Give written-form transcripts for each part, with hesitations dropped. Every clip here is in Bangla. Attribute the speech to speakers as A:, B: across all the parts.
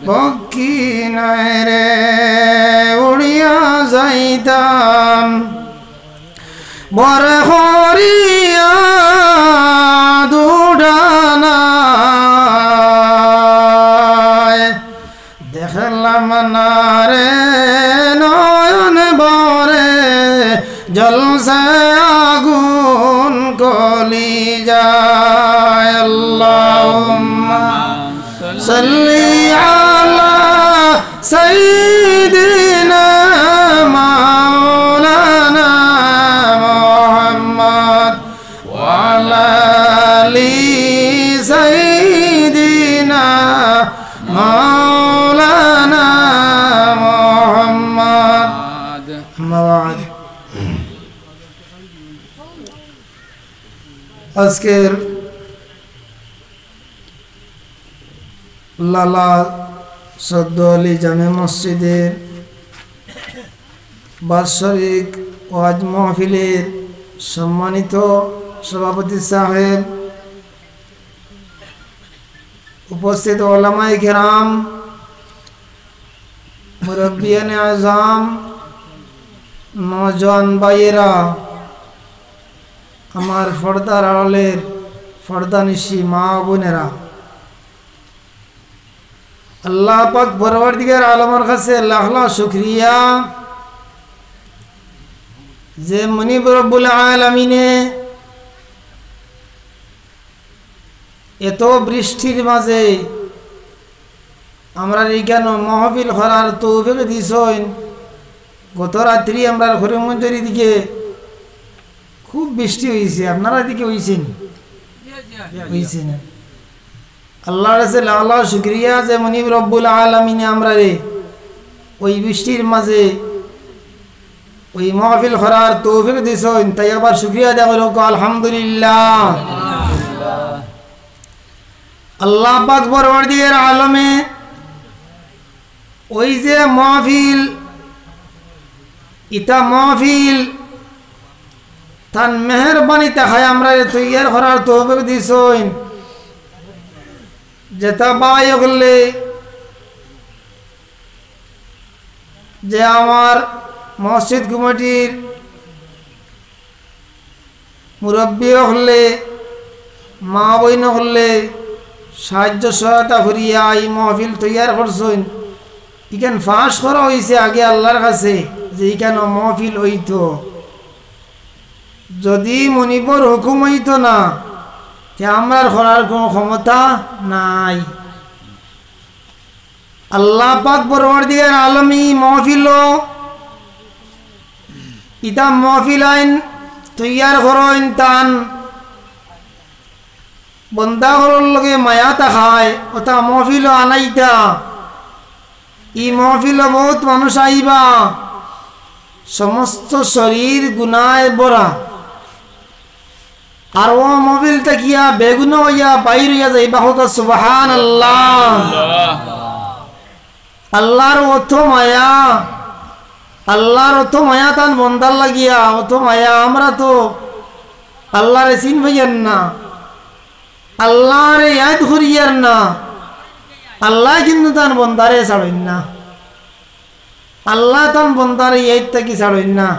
A: পক্ষী নাই রে উড়িয়া যাইতাম বরে হরিয়া দুডানায় দেখলাম না রে নয়ন বরে জলসে আগুন কলি যায় আল্লাহুম্মা সাল্লি আলা সাইয়্যিদিনা মাওলানা মুহাম্মদ ওয়া আলা আলি সাইয়্যিদিনা মাওলানা মুহাম্মদ মাওয়াদ। আজকের লালা সদ্দ আলী জামে মসজিদের বাৎসরিক ওয়াজ মাহফিলের সম্মানিত সভাপতি সাহেব, উপস্থিত ওলামায়ে কেরাম, মুরব্বিয়ানে আজম, নওজোয়ান ভাইয়েরা, আমার পর্দার আড়ালের পর্দানিশী মা বোনেরা, আল্লাহ পাক পরওয়ারদিগার আলমের কাছে লাখ লাখ শুকরিয়া যে মুনিব রব্বুল আলামিনে এত বৃষ্টির মাঝে আমরা এইখানে মাহফিল করার তৌফিক দিছেন। গত রাত্রি আমরা হরিমঞ্জরি দিকে খুব বৃষ্টি হয়েছে, আপনারা দিকে হয়েছেন হয়েছে না? আল্লাহর কাছে লাখ লাখ শুকরিয়া যে মুনিব রব্বুল আলামিনে আমরা রে ওই বৃষ্টির মাঝে ওই মাহফিল করার তৌফিক দিছেন, তাই আবার শুকরিয়া দেওয়া হলো আলহামদুলিল্লাহ। আল্লাহ পাক পরওয়ারদিগার আলমে ওই যে মাহফিল, ইতা মাহফিল তার মেহরবানি তাহাই আমরা তৈয়ার করার তৌফিক দিছেন। যেটা বাই হলে যে আমার মসজিদ কমিটির মুরব্বী হলে মা বইন হলে সাহায্য সহায়তা করিয়া এই মহফিল তৈয়ার করছেন। ইখান ফাঁস করা হয়েছে আগে আল্লাহর কাছে যে এখানে মহফিল হইত, যদি মনিবর হুকুম হইত না আমরা করার কোনো ক্ষমতা নাই। আল্লাহ পাক পরওয়ারদিগার আলমী মহফিল ইতা মহফিল আইন তৈয়ার করেন তান বন্দাগরের লগে মায়া তাকায় ওটা মহফিল আনাইতা। ই মহফিল বহুত মানুষ আইবা, সমস্ত শরীর গুনায় ভরা, আর ও মহফিলটা কিয়া বেগুন হইয়া বাইর হইয়া যাইবা হোক সুবহানাল্লাহ। আল্লাহর অত মায়া, আল্লাহর অত মায়া তান বন্দার লাগিয়া অত মায়া। আমরা তো আল্লাহরে চিন ভাইয়ার না, আল্লাহরে ইয়াদ করিয়ার না, আল্লাহ কিন্তু তান বন্দারে ছাড়েন না, আল্লাহ তান বন্দারে ইয়াদ থাকি ছাড়েন না।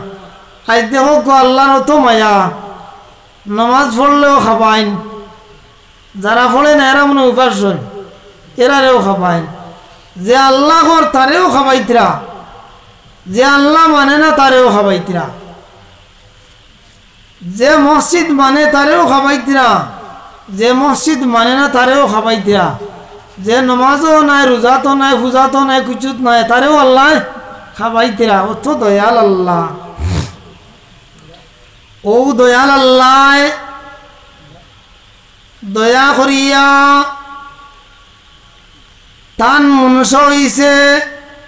A: আজ দেখো গো আল্লাহর অত মায়া, নমাজ পড়লেও খাবাইন, যারা পড়ে না এরা মনে উপাসন এরারেও খাবাইন। যে আল্লাহ কর তারেও খাবাইতরা, যে আল্লাহ মানে না তারেও খাবাইতরা, যে মসজিদ মানে তারেও খাবাইতরা, যে মসজিদ মানে না তারেও খাবাইতরা, যে নমাজও নাই, রোজাতো নাই, পূজাতো নাই, কিছুত নাই, তারেও আল্লাহ খাবাইতরা। অত দয়াল আল্লাহ, ও দয়াল আল্লাহ দয়া করিয়া তান মনুষ্য হইছে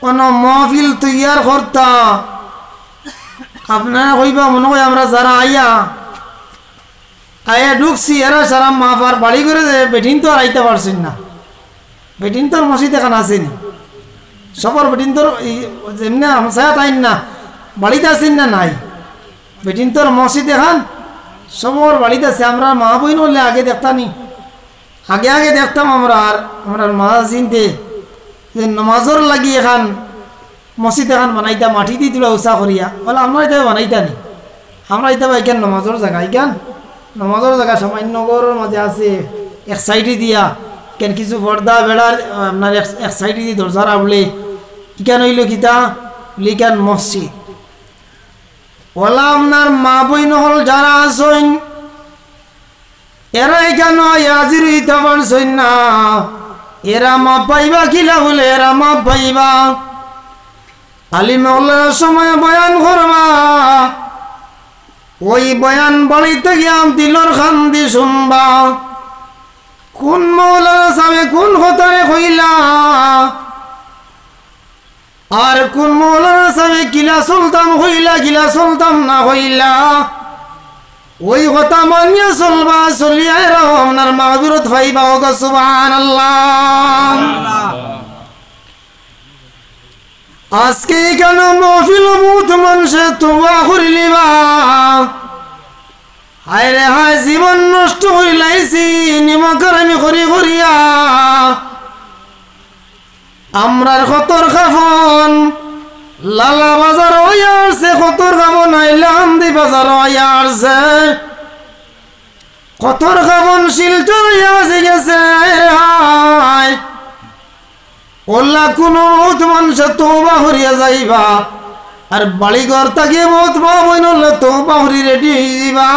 A: কোন মহফিল তৈয়ার করতা। আপনারা কইবা মনে হয় আমরা যারা আয়া ঢুকছি এরা সারা মা বাবার বাড়ি করে বেটিন তো আর আইতে পারছেন না। বেটিন তোর মসজিদ এখানে আসেনি, সবর বেটিন তোর এমনি হামসায়াত আইন না, বাড়িতে আসেন না নাই। বেটিন তোর মসজিদ এখান সবর বাড়িতে আছে। আমরা মা বইন হলে আগে দেখতাম নি, আগে দেখতাম আমরা। আর আমরা মা চিনতে যে নমাজর লাগি এখান মসজিদ এখান বানাইতা মাটি দিয়ে তুলা উৎসাহ করিয়া বলে আমরা এটা বানাইতা নি আমরা এটা এখান নমাজর জায়গা এখান নমাজর জায়গা সামান্য ঘরের মাঝে আছে এক সাইডে দিয়া কেন কিছু পর্দা বেড়ার আপনার এক সাইডে দিয়ে দরজার আবলে ইকান হইল কিতা লিখান মসজিদ ওলা আপনার মা বইন হল যারা আসইন এরা এখানে হাজির হইতে পারছই না এরা মা পাইবা কিলা বলে এরা মা পাইবা আলিমাওয়ালার সময় বয়ান করবা ওই বয়ান বাড়িতে গিয়া দিলর খান্দি শুনবা কোন মৌলানা সামনে কোন হতারে কইলা আর কোন মৌলানা সামনে কিলা সুলতান হইলা কিলা সুলতান না হইলা ওই কথা মানিয়া চলবা চলিয়া আপনার মাহবিরত পাইবা ওগা সুবহানাল্লাহ। আজকে কেন মহফিল বহুত মানুষে তোবা করিলিবা হায় রে হায় জীবন নষ্ট হইলাইছি নিমকের আমি করি করিয়া আমরার খতর খাফন লালা বাজার হইয়াছে খতর খাবন আইলাম দি বাজার হইয়াছে খতর খাবন শিলচর হইয়াছে গেছে হায় ওল্লা কোনো বহুত মানুষ তোবা হরিয়া যাইবা আর বাড়িঘর তাকে বহুত বইন তোবা হরি রেডি হয়ে যাইবা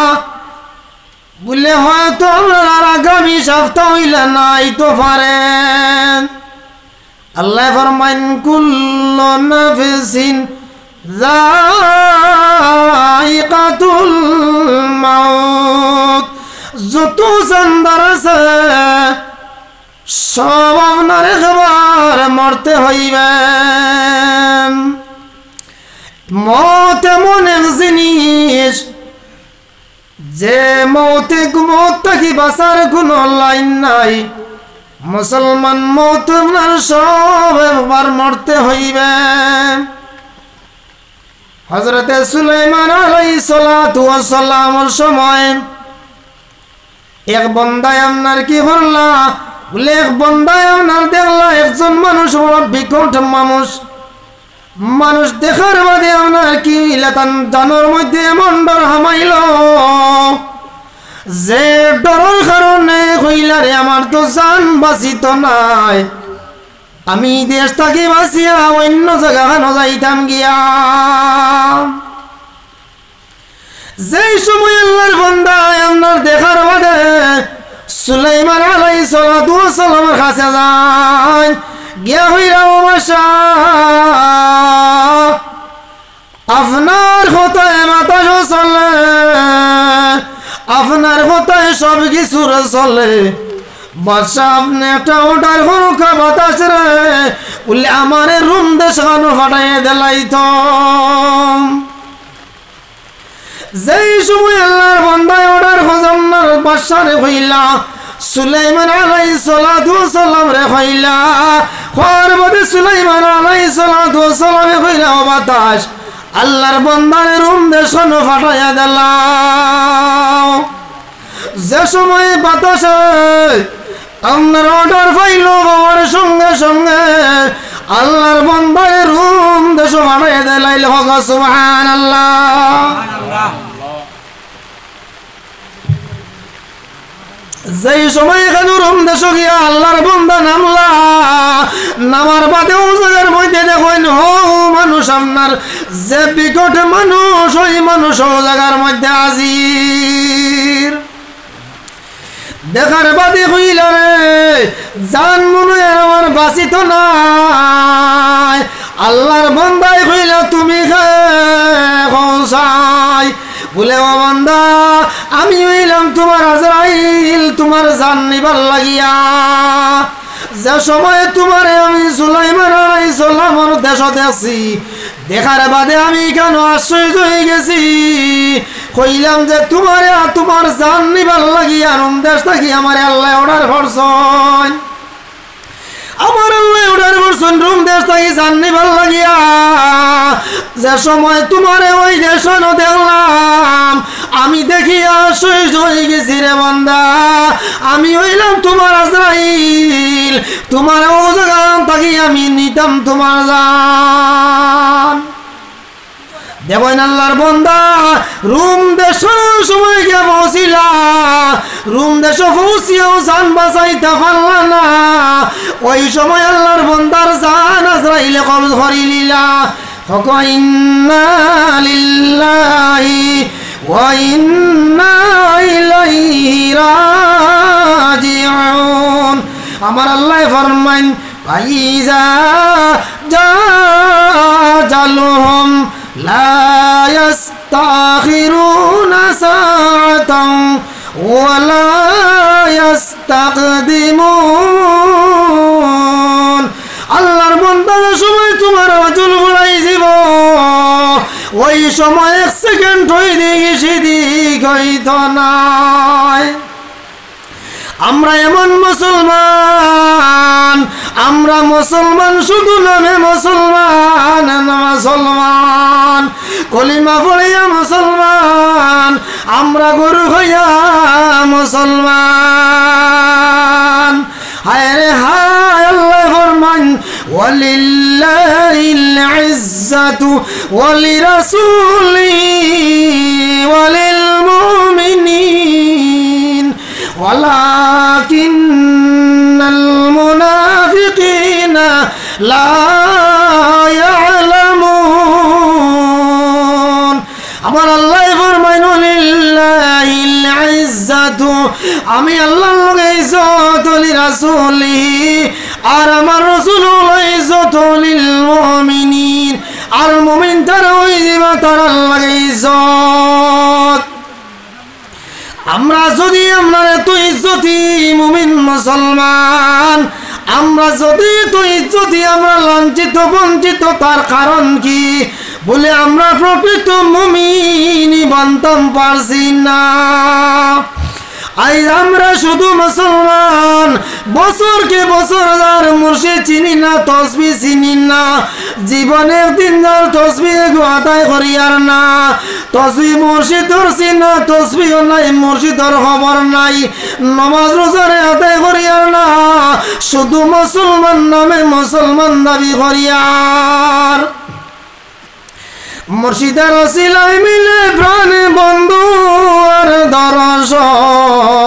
A: বললে হয়তো আপনার আর আগামী সপ্তাহ হইলে নাই তো পারেন। আল্লাহ ফরমাইন কুল্লু নাফসিন যায়িকাতুল মাউত যত জানদার আছে সব আপনার একবার মরতে হইবে। মত এমন এক জিনিস যে মৌতে মত থাকি বাঁচার কোনো লাইন নাই। মুসলমান মত আপনার সব একবার মরতে হইবে। হযরতে সুলাইমান আলাইহিস সালাতু ওয়াস সালামের সময় এক বন্দায় আপনার কি করলা বলে এক বন্দায় আপনার দেখলা একজন মানুষ বড় বিকট মানুষ দেখার বাদে আপনার কি লেতান জানোর মধ্যে এমন ডর হামাইল যে ডরের কারণে কইলারে আমার তো জান বাঁচিত নাই, আমি দেশ থাকি বাঁচিয়া অন্য জায়গা খানো যাইতাম গিয়া। যেই সময় আল্লাহর বান্দা আপনার দেখার বাদে সুলাইমান আলাইহিস সালাতু ওয়াস সালামের কাছে যায় গিয়া হইরা বাসা আপনার কথায় বাতাস চলে, আপনার কথায় সব কিছু চলে। বাদশা আপনি একটা অর্ডার করুক বাতাস রে বলে আমার রুম দেশানো ফাটাইয়ে দিলাই তো। যেই সময় আল্লাহর বান্দায় অর্ডার খজান্নার বাদশারে কইলা সুলাইমান আলাইহিস সালাতু ওয়াস সালাম রে কইলা খবর বদে সুলাইমান আলাইহিস সালাতু ওয়াস সালামে কইলা ও বাতাস আল্লাহর বান্দার রুম দেশানো ফাটাইয়া দিলাও। যে সময় বাতাসে আপনার অর্ডার পাইল বাবার সঙ্গে সঙ্গে আল্লাহর বান্দার রুম দেশ ফাটাইয়া দিলাইল হোক সুবহানাল্লাহ। যেই সময় এখানে রুম দেশ গিয়া আল্লাহর বান্দা নামলা নামার বাদেও জায়গার মধ্যে দেখেন হো মানুষ আপনার যে বিকট মানুষ ওই মানুষ ও জায়গার মধ্যে হাজির। দেখার বাদে হইলা রে জান মনে আমার বাঁচিত নাই। আল্লাহর বান্দাই হইলা তুমি খাই বলে ও বান্দা আমি হইলাম তোমার আজরাইল তোমার জান নিবার লাগিয়া। যে সময় তোমারে আমি সুলাইমান আলাইহিস সালামের দেশ দেখছি দেখার বাদে আমি কেন আশ্চর্য হয়ে গেছি। কইলাম যে তোমারে তোমার জান নিবার লাগিয়া রুম দেশ থাকি আমার আল্লাহ অর্ডার করছেন, আমার আল্লাহ অর্ডার করছেন রুম দেশ থাকি জান নিবার লাগিয়া। যে সময় তোমারে ওই দেশ দেখলাম আমি দেখিয়া সহ্য হয়ে গেছি রে বান্দা, আমি হইলাম তোমার আজরাইল, তোমার ও জায়গা থাকি আমি নিতাম তোমার জান। দেখেন আল্লাহর বান্দা রুম দেশের সময় গিয়া পৌঁছিলা, রুম দেশ পৌঁছিয়াও জান বাঁচাইতে পারলা না, ওই সময় আল্লাহর বান্দার জান আজরাইলে কবজ করি লিলা। ইন্না লিল্লাহি ওয়া ইন্না ইলাইহি রাজিউন। আমার আল্লাহ ফরমান ফাইজা জাজালুহুম লা ইস্তাখিরুনা সাআতান ওয়া লা ইস্তাকদিমুন। আল্লাহর বান্দার সময় তোমার আজল গুলাই যাব, ওই সময় 1 সেকেন্ড হইতে গেছে দিক হইত নাই। আমরা এমন মুসলমান, আমরা মুসলমান শুধু নামে মুসলমান, মুসলমান কলিমা পড়িয়া মুসলমান, আমরা গরু হইয়া মুসলমান। হায় রে হায়, আল্লাহ ফরমান ওয়ালিল্লাহিল ইজ্জাতু ওয়ালিরাসূলিহি ওয়ালিল মুমিনিন ওয়ালাকিন্নাল মুনাফিকিনা লা ইয়ালামুন। আমার আল্লাহ ফরমান ওয়ালিল্লাহিল ইজ্জাতু, আমি আল্লাহর লগে ইজ্জত, লিরাসূলিহি আর আমার রাসূল ইজ্জত, লিল মুমিনিন আর মুমিন তারা ওই দিবা তার লগে ইজ্জত। আমরা যদি আমরা এত ইজ্জতি মুমিন মুসলমান, আমরা যদি এত ইজ্জতি আমরা লাঞ্ছিত বঞ্চিত, তার কারণ কি? বলে আমরা প্রকৃত মুমিনই বানতাম পারছি না। আজ আমরা শুধু মুসলমান, বছরকে বছর যার মুর্শিদ চিনি না, তসবি চিনি না, জীবনে একদিন যার তসবি আদায় করি আর না, তসবি মুর্শিদর চিনা, তসবিও নাই, মুর্শিদর খবর নাই, নমাজ রোজারে আদায় করি আর না, শুধু মুসলমান নামে মুসলমান দাবি করি আর। মুর্শিদের ওসিলায় মিলে প্রাণে বন্ধু আর দর্শন,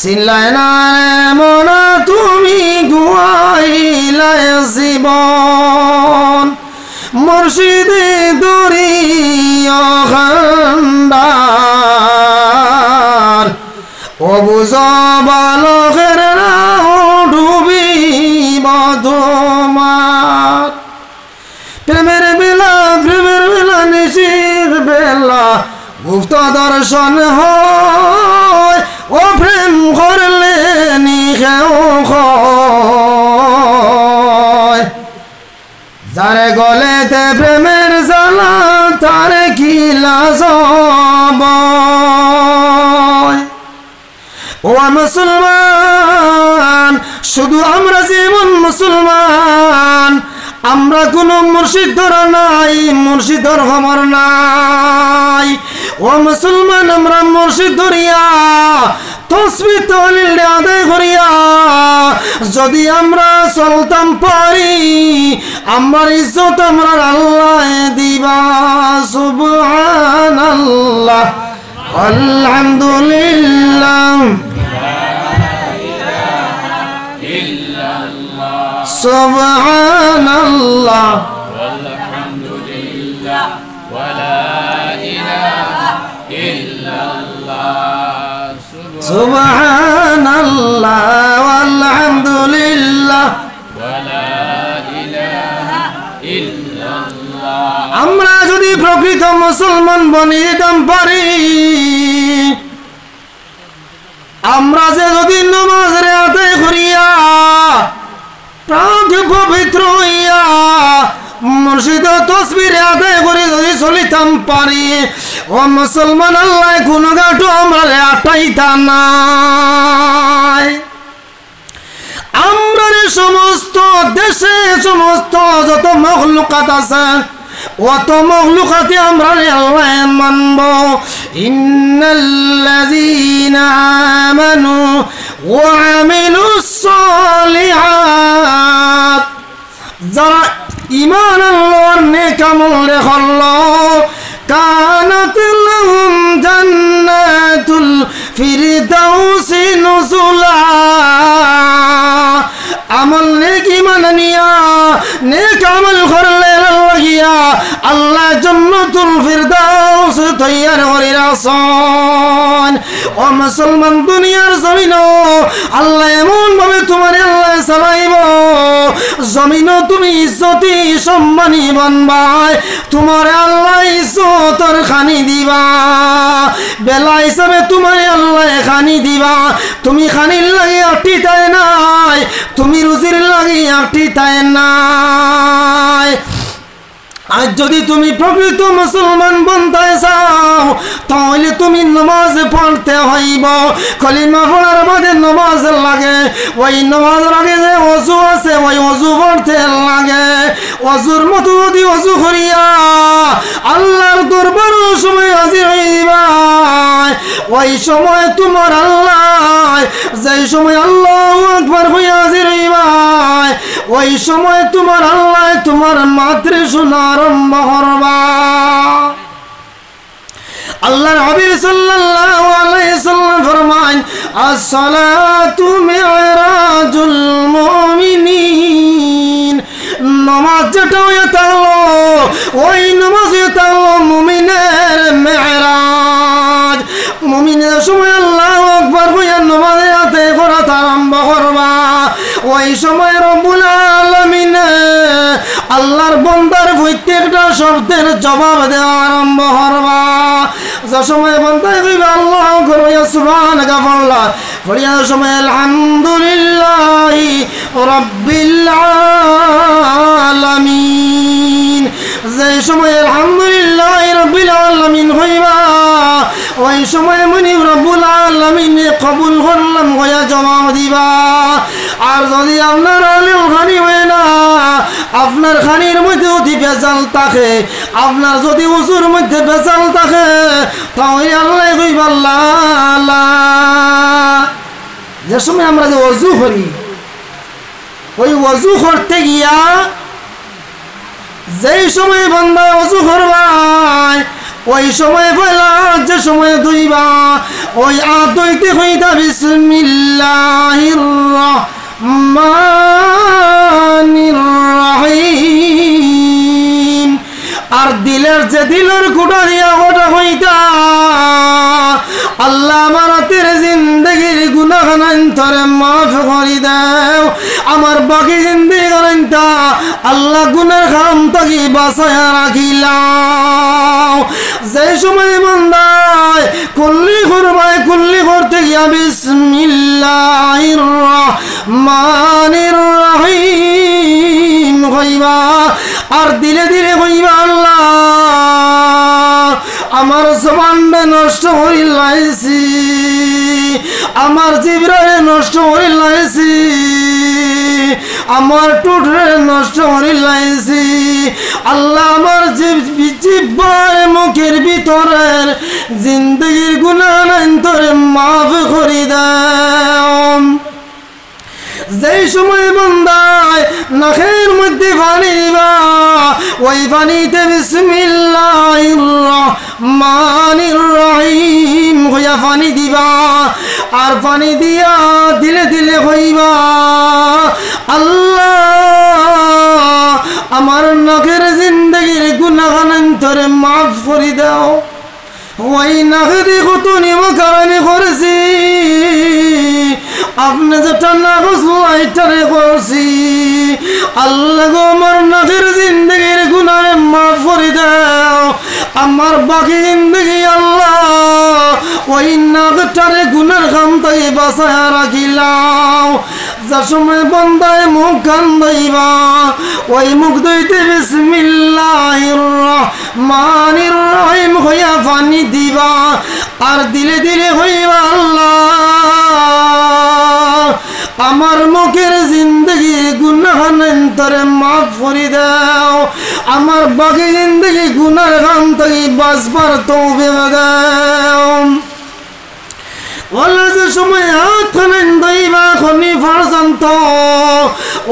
A: চিনলাই না মনা তুমি গুয়াইলাই জীবন। মুর্শিদে দরিয়া খান্ডার, অবুজ বালকের ডুবিব তোমার। প্রেমের বেলা নিশির বেলা গুপ্ত দর্শন হয়, ও প্রেম করলে নিখেও হয়। যারে গলেতে প্রেমের জ্বালা তারে কি লাজ ও মুসলমান, শুধু আমরা যেমন মুসলমান, আমরা কোন মুর্শিদ ধরা নাই, মুর্শিদর খবর নাই। ও মুসলমান, আমরা মুর্শিদ ধরিয়া তসবিহ তাহলিল আদায় করিয়া যদি আমরা চলতাম পারি, আমার ইজ্জত আমরা আল্লাহ দিবা। সুবহানাল্লাহ আলহামদুলিল্লাহ সুবহানাল্লাহ
B: আলহামদুলিল্লাহ ওয়ালা ইলাহা ইল্লাল্লাহ।
A: সুবহানাল্লাহ আলহামদুলিল্লাহ
B: ওয়ালা ইলাহা ইল্লাল্লাহ।
A: আমরা যদি প্রকৃত মুসলমান বনে যেতাম পারি, আমরা যে যদি নামাজে আদায় করিয়া প্রাণকে পবিত্র হইয়া মুর্শিদ তসবির আদায় করে যদি চলিতাম পারি, ও মুসলমান, আল্লাহ কোন গাটো আমরা আটাইতা নাই। আমরা সমস্ত দেশে সমস্ত যত মখলুকাত আছে, অত মখলুকাতে আমরা আল্লাহ মানব ইন্নাল্লাযীনা আমানু ওয়া আমিলুস সালিহাত যারা ঈমান আনলো নেক আমল করলো কানাত লাহুম জান্নাতুল ফিরদাউসি নুজুলা আমল নেক ঈমান নিয়া নেক আমল করলে লাগিয়া আল্লাহ জান্নাতুল ফিরদাউস তৈয়ার করে রাখছেন ও মুসলমান দুনিয়ার জমিনও আল্লাহ এমন ভাবে তোমার আল্লাহ চালাইব জমিনও তুমি ইজ্জতি সম্মানী বানবাই তোমার আল্লাহ ইজ্জতর খানি দিবা বেলা হিসাবে তোমার আল্লাহ খানি দিবা তুমি খানির লাগি আটটি তাই নাই তুমি রুজির লাগি আটটি তাই নাই আজ যদি তুমি প্রকৃত মুসলমান বনতে চাও তাহলে তুমি নামাজ পড়তে হইব কলিমা পড়ার বাদে নামাজ লাগে ওই নামাজ লাগে যে ওযু আছে ওই ওযু পড়তে লাগে ওযুর মতো যদি ওযু করিয়া আল্লাহর দরবারে সময় হাজির হইবা ওই সময় তোমার আল্লাহ যেই সময় আল্লাহু আকবার হইয়া হাজির হইবা ওই সময় তোমার আল্লাহ তোমার মাতৃ শোনার আরম্ভ করবা আল্লাহর হাবিব সাল্লাল্লাহু আলাইহি সাল্লাম ফরমান as-salatu mi'rajul mu'minin নামাজ যেটা হয়ে থাকলো ওই নামাজ হয়ে থাকলো মুমিনের মেরাজ মুমিনের সময় আল্লাহু আকবার হইয়া নামাজ আদায় করা আরম্ভ করবা ওই সময় রব্বুল আলামিন আল্লাহর বান্দার প্রত্যেকটা শব্দের জবাব দেওয়া আরম্ভ করবা যে সময় বান্দা কইবে আল্লাহু আকবার ওয়া সুবহানাকা আল্লাহ পড়িয়া সময় আলহামদুলিল্লাহি রাব্বিল আলামিন যে সময় আলহামদুলিল্লাহি রাব্বিল আলামিন হইবা ওই সময় মনি রব্বুল আলামিন কবুল করলাম হইয়া জবাব দিবা আর যদি আপনার আলেম খানি হয় না আপনার খানির মধ্যে অতি বেজাল থাকে আপনার যদি ওযুর মধ্যে বেজাল থাকে তাহলে আল্লাহ কইবা আল্লাহ যে সময় আমরা যে ওযু করি ওই ওযু করতে গিয়া যেই সময় বান্দা ওযু করবাই ওই সময় পয়লা যে সময় দুইবা ওই আদইতে হইতা বিসমিল্লাহির রহমানির রহিম আর দিলের যে দিলের কুটা দিয়া ওটা হইতা আল্লাহ আমার তেরে জিন্দগির গুনাহ তোরে মাফ করে দাও আমার বাকি জিন্দগি গরন্তা আল্লাহ গুনার খাম তাকি বাঁচায়া রাখিলাও যে সময় বান্দায় কুল্লি করতে গিয়া বিসমিল্লাহির রহমানির রহিম কইবা আর দিলে দিলে কইবা আল্লাহ আমার জবানটা নষ্ট হয়ে লাইছি আমার জিহ্বারে নষ্ট হয়ে লাইছি আমার টুটরে নষ্ট হয়ে লাইছি আল্লাহ আমার জিহ্বায় মুখের ভিতরের জিন্দগির গুনাহ তোরে মাফ করে দাও যেই সময় বান্দায় নাকের মধ্যে পানি দিবা ওই পানিতে বিসমিল্লাহির রহমানির রহিম হইয়া পানি দিবা আর পানি দিয়া দিলে দিলে হইবা আল্লাহ আমার নাকের জিন্দগির গুনাহ তোরে মাফ করে দাও ওই নাকে কত নিমক আমি করেছি আপনি যেটা না করছারে করছি আল্লাহ গো আমার নাকের জিন্দগির গুনাহ মাফ করে দাও আমার বাকি জিন্দগি আল্লাহ ওই নাকটারে গুনার খাম তাই বাঁচায়া রাখিলাও যার সময় বান্দায় মুখ কান ধইবা ওই মুখ ধইতে বিসমিল্লাহির রহমানির রহিম হইয়া পানি দিবা আর দিলে দিলে হইবা আল্লাহ আমার মুখের জিন্দগি গুনাহ তোরে মাফ করে দাও আমার বাকি জিন্দগি গুনার গান থেকে বাঁচবার তৌফিক দাও। ওলা যে সময় হাত খানেন দইবা খনি পর্যন্ত,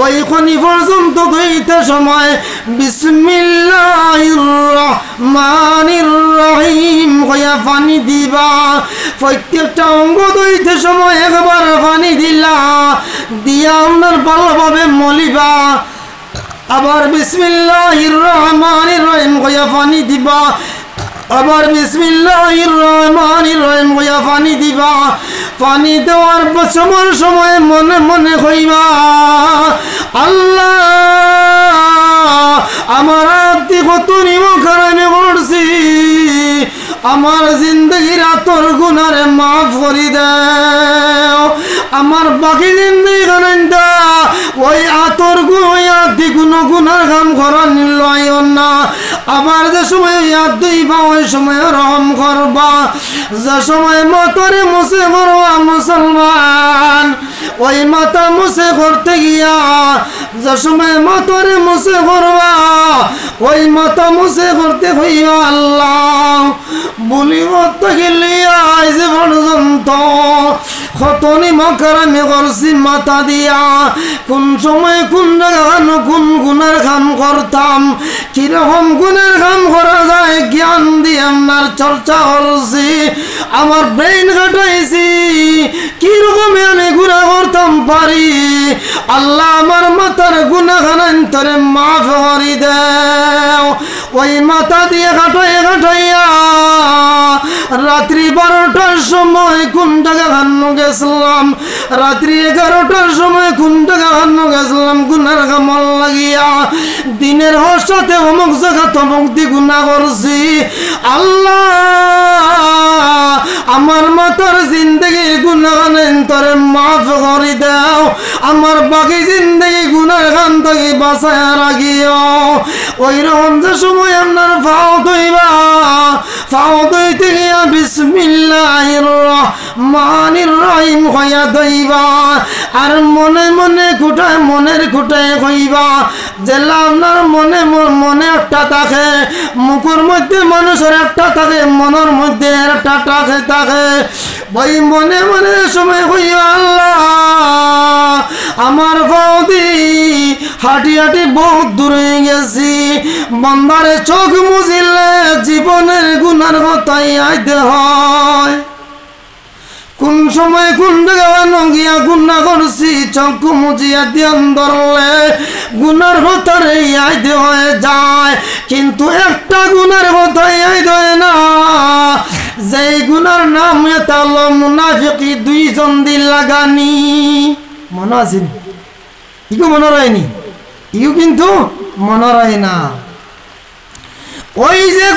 A: ওই খনি পর্যন্ত দইতে সময় বিসমিল্লাহির রহমানির রহিম কইয়া পানি দিবা। প্রত্যেকটা অঙ্গ দইতে সময় একবার পানি দিলা, দিয়া আপনার ভালোভাবে মলিবা। আবার বিসমিল্লাহির রহমানির রহিম কইয়া পানি দিবা, আবার বিসমিল্লাহির রহমানির রহিম কইয়া পানি দিবা। পানি দেওয়ার সময় মনে মনে কইবা, আল্লাহ আমার আত্মি কত নিমক আমি করছি, আমার জিন্দগির আতর গুনারে মাফ করি দাও। আমার বাকি জিন্দগি গানটা ওই আতর গুয়াদি কোনো গুনার কাম করার নিলয় না। আবার যে সময় ইয়াদ দিবা ওই সময় রহম করবা। যে সময় মাতারে মুছে করবা মুসলমান, ওই মাথা মুছে করতে গিয়া যে সময় মাতারে মুছে করবা, ওই মাথা মুছে করতে হইয়া আল্লাহ বলিব গেলিয়া আজ পর্যন্ত খতনি মকার আমি করছি মাথা দিয়া। কোন সময় কোন জায়গা কোন গুণের কাম করতাম, কিরকম গুণের কাম করা যায় জ্ঞান দিয়ে আপনার চর্চা করছি, আমার ব্রেইন কাটাইছি কিরকমে আমি গুণা করতাম পারি। আল্লাহ আমার মাথার গুণা খানান্তরে মাফ করি দেও। ওই মাথা দিয়ে কাটাইয়া রাত্রি 12টার সময় কোন জায়গা খানো গেছিলাম, রাত্রি 11টার সময় কোন জায়গা খানো গেছিলাম গুনার কামল লাগিয়া। দিনের হসাতে অমুক জায়গা তমুক দি গুণা করছি। আল্লাহ আমার মাথার জিন্দগির গুণা তোরে মাফ করি দাও। আমার বাকি জিন্দগি গুনার খান থেকে বাঁচায় রাখিও। ওই রকম যে সময় আপনার ফাও দইবা, ফাও দইতে গিয়া বিসমিল্লাহির রহমানির রহিম কইয়া দইবা। আর মনে মনে খুঁটায় মনের খুঁটায় কইবা, যেলা আপনার মনে একটা থাকে, মুখের মধ্যে মানুষের একটা থাকে, মনের মধ্যে একটা থাকে। ওই মনে মনে সময় কইবা, আল্লাহ আমার বৌদি হাঁটি হাঁটি বহুত দূরে গেছি, বন্দারে চোখ মুজিলে জীবনের গুনার কথাই আইতে হয়। কোন সময় কোন জায়গা নগিয়া গুণা করছি, চক্ষু মুজিয়া ধ্যান ধরলে গুনার কথারে আইতে হয়ে যায়। কিন্তু একটা গুনার কথাই আইতে হয় না, যেই গুনার নাম এটা হলো মুনাফিকি। 2 জন দিল লাগানি মনে আছে, ইগো মনে রায়নি, ইগো কিন্তু মনে রায় না। ওই যে